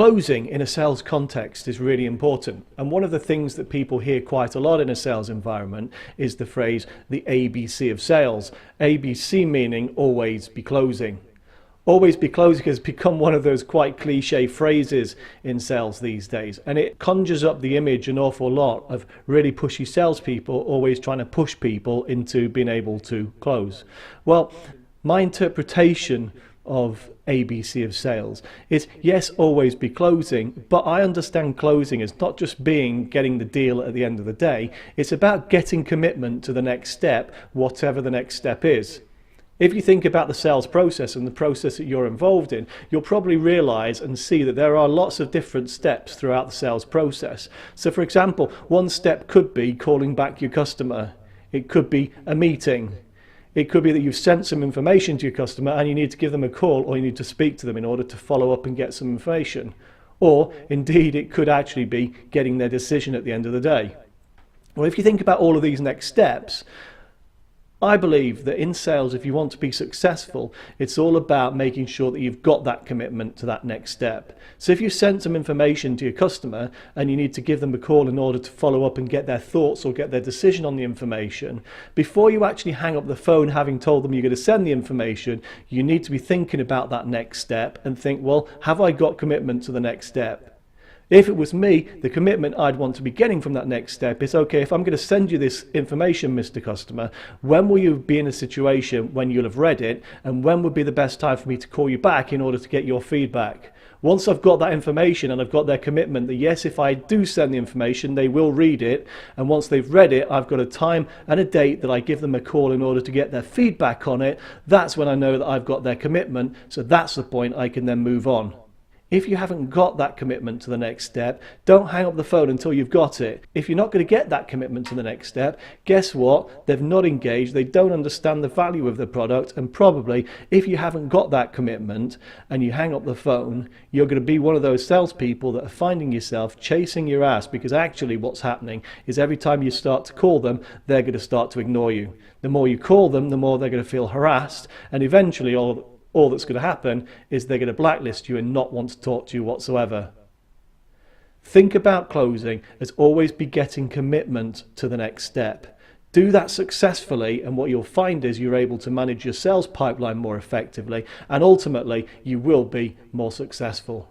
Closing in a sales context is really important, and one of the things that people hear quite a lot in a sales environment is the phrase the ABC of sales. ABC meaning always be closing. Always be closing has become one of those quite cliche phrases in sales these days, and it conjures up the image an awful lot of really pushy salespeople always trying to push people into being able to close. Well, my interpretation of ABC of sales is yes, always be closing, but I understand closing as not just getting the deal at the end of the day. It's about getting commitment to the next step, whatever the next step is. If you think about the sales process and the process that you're involved in, you'll probably realize and see that there are lots of different steps throughout the sales process. So for example, one step could be calling back your customer. It could be a meeting. It could be that you've sent some information to your customer and you need to give them a call, or you need to speak to them in order to follow up and get some information. Or indeed, it could actually be getting their decision at the end of the day. Well, if you think about all of these next steps, I believe that in sales, if you want to be successful, it's all about making sure that you've got that commitment to that next step. So if you send some information to your customer and you need to give them a call in order to follow up and get their thoughts or get their decision on the information, before you actually hang up the phone having told them you're going to send the information, you need to be thinking about that next step and think, well, have I got commitment to the next step? If it was me, the commitment I'd want to be getting from that next step is, okay, if I'm going to send you this information, Mr. Customer, when will you be in a situation when you'll have read it, and when would be the best time for me to call you back in order to get your feedback? Once I've got that information and I've got their commitment that yes, if I do send the information, they will read it, and once they've read it, I've got a time and a date that I give them a call in order to get their feedback on it, that's when I know that I've got their commitment, so that's the point I can then move on. If you haven't got that commitment to the next step, don't hang up the phone until you've got it. If you're not going to get that commitment to the next step, guess what? They've not engaged, they don't understand the value of the product, and probably if you haven't got that commitment and you hang up the phone, you're going to be one of those salespeople that are finding yourself chasing your ass, because actually what's happening is every time you start to call them, they're going to start to ignore you. The more you call them, the more they're going to feel harassed, and eventually all that's going to happen is they're going to blacklist you and not want to talk to you whatsoever. Think about closing as always be getting commitment to the next step. Do that successfully, and what you'll find is you're able to manage your sales pipeline more effectively, and ultimately you will be more successful.